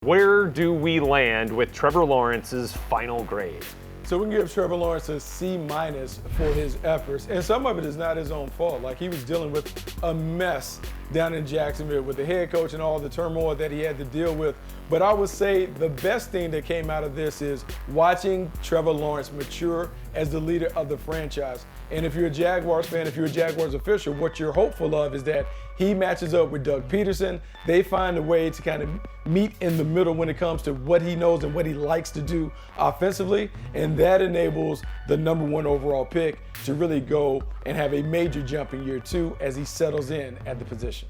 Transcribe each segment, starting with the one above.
Where do we land with Trevor Lawrence's final grade? So we can give Trevor Lawrence a C- for his efforts. And some of it is not his own fault. Like, he was dealing with a mess down in Jacksonville with the head coach and all the turmoil that he had to deal with. But I would say the best thing that came out of this is watching Trevor Lawrence mature as the leader of the franchise. And if you're a Jaguars fan, if you're a Jaguars official, what you're hopeful of is that he matches up with Doug Peterson. They find a way to kind of meet in the middle when it comes to what he knows and what he likes to do offensively. And that enables the number one overall pick to really go and have a major jump in year two as he settles in at the position.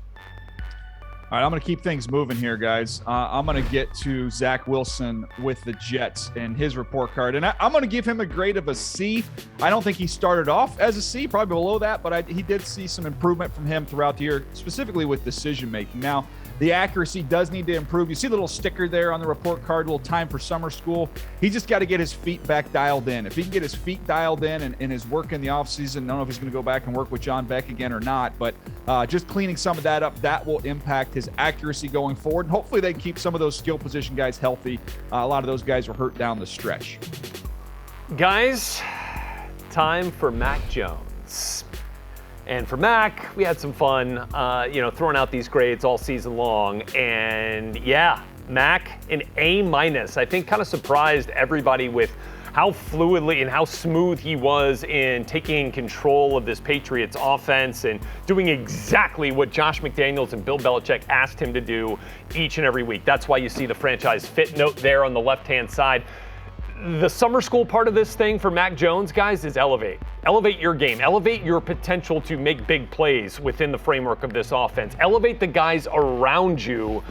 All right, I'm going to keep things moving here, guys. I'm going to get to Zach Wilson with the Jets and his report card. And I'm going to give him a grade of a C. I don't think he started off as a C, probably below that, but he did see some improvement from him throughout the year, specifically with decision-making. Now, the accuracy does need to improve. You see the little sticker there on the report card, a little time for summer school. He just got to get his feet back dialed in. If he can get his feet dialed in and his work in the offseason, I don't know if he's going to go back and work with John Beck again or not, but just cleaning some of that up, that will impact his accuracy going forward. And hopefully they keep some of those skill position guys healthy. A lot of those guys were hurt down the stretch. Guys, time for Mac Jones. And for Mac, we had some fun, throwing out these grades all season long. And yeah, Mac, an A-. I think kind of surprised everybody with how fluidly and how smooth he was in taking control of this Patriots offense and doing exactly what Josh McDaniels and Bill Belichick asked him to do each and every week. That's why you see the franchise fit note there on the left-hand side. The summer school part of this thing for Mac Jones, guys, is elevate. Elevate your game. Elevate your potential to make big plays within the framework of this offense. Elevate the guys around you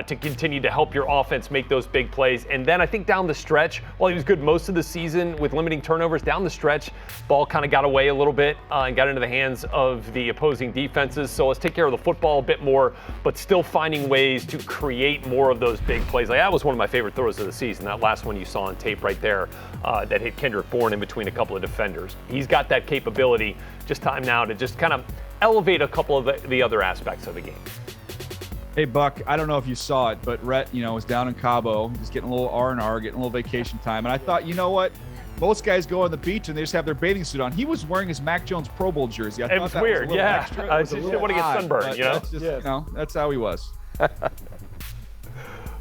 to continue to help your offense make those big plays. And then I think down the stretch, while he was good most of the season with limiting turnovers, down the stretch, ball kind of got away a little bit and got into the hands of the opposing defenses. So let's take care of the football a bit more, but still finding ways to create more of those big plays. Like, that was one of my favorite throws of the season, that last one you saw on tape right there that hit Kendrick Bourne in between a couple of defenders. He's got that capability. Just time now to just kind of elevate a couple of the other aspects of the game. Hey, Buck, I don't know if you saw it, but Rhett, was down in Cabo, just getting a little R&R, getting a little vacation time. And I thought, you know what? Most guys go on the beach and they just have their bathing suit on. He was wearing his Mac Jones Pro Bowl jersey. I thought it was that weird, was a little extra. I just didn't want to get sunburned, That's just, that's how he was.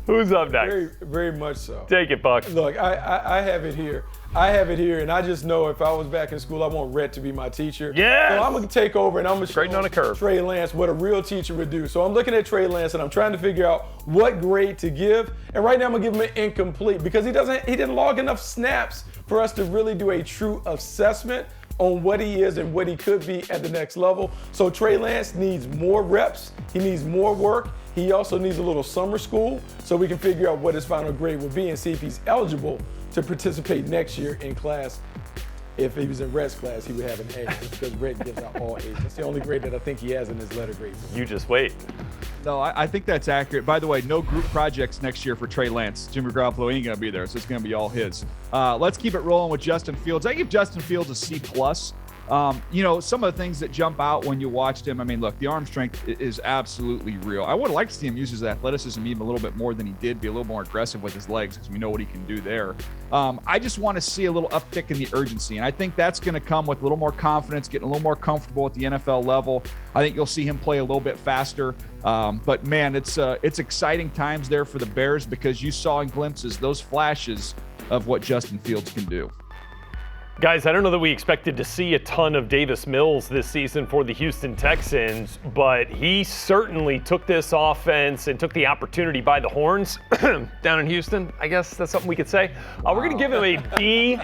Who's up next? Very, very much so. Take it, Buck. Look, I have it here. And I just know if I was back in school, I want Rhett to be my teacher. Yes! So I'm going to take over and I'm going to show on a curve. Trey Lance what a real teacher would do. So I'm looking at Trey Lance and I'm trying to figure out what grade to give. And right now I'm going to give him an incomplete because he didn't log enough snaps for us to really do a true assessment on what he is and what he could be at the next level. So Trey Lance needs more reps. He needs more work. He also needs a little summer school so we can figure out what his final grade will be and see if he's eligible to participate next year in class. If he was in Rhett's class, he would have an A because Rhett gives out all A's. That's the only grade that I think he has in his letter grade. You just wait. No, I think that's accurate. By the way, no group projects next year for Trey Lance. Jimmy Garoppolo ain't going to be there, so it's going to be all his. Let's keep it rolling with Justin Fields. I give Justin Fields a C+. Some of the things that jump out when you watched him, look, the arm strength is absolutely real. I would like to see him use his athleticism even a little bit more than he did, be a little more aggressive with his legs because we know what he can do there. I just want to see a little uptick in the urgency, and I think that's going to come with a little more confidence, getting a little more comfortable at the NFL level. I think you'll see him play a little bit faster. But, man, it's exciting times there for the Bears because you saw in glimpses those flashes of what Justin Fields can do. Guys, I don't know that we expected to see a ton of Davis Mills this season for the Houston Texans, but he certainly took this offense and took the opportunity by the horns down in Houston. I guess that's something we could say. We're going to give him a B-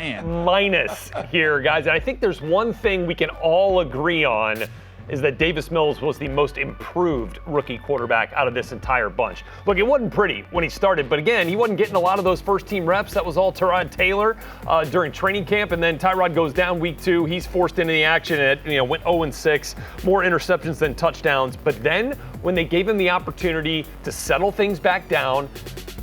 here, guys. And I think there's one thing we can all agree on is that Davis Mills was the most improved rookie quarterback out of this entire bunch. Look, it wasn't pretty when he started, but again, he wasn't getting a lot of those first-team reps. That was all Tyrod Taylor during training camp, and then Tyrod goes down week 2. He's forced into the action and went 0-6, more interceptions than touchdowns. But then when they gave him the opportunity to settle things back down,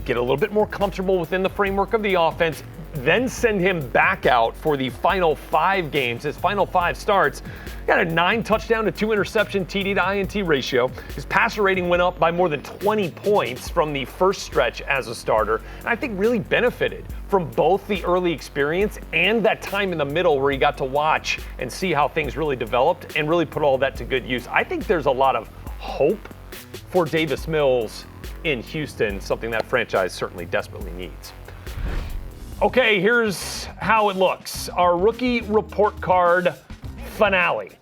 get a little bit more comfortable within the framework of the offense, then send him back out for the final 5 games. His final 5 starts, got a 9 touchdown to 2 interception TD to INT ratio. His passer rating went up by more than 20 points from the first stretch as a starter, and I think really benefited from both the early experience and that time in the middle where he got to watch and see how things really developed and really put all that to good use. I think there's a lot of hope for Davis Mills in Houston, something that franchise certainly desperately needs. Okay, here's how it looks. Our rookie report card finale.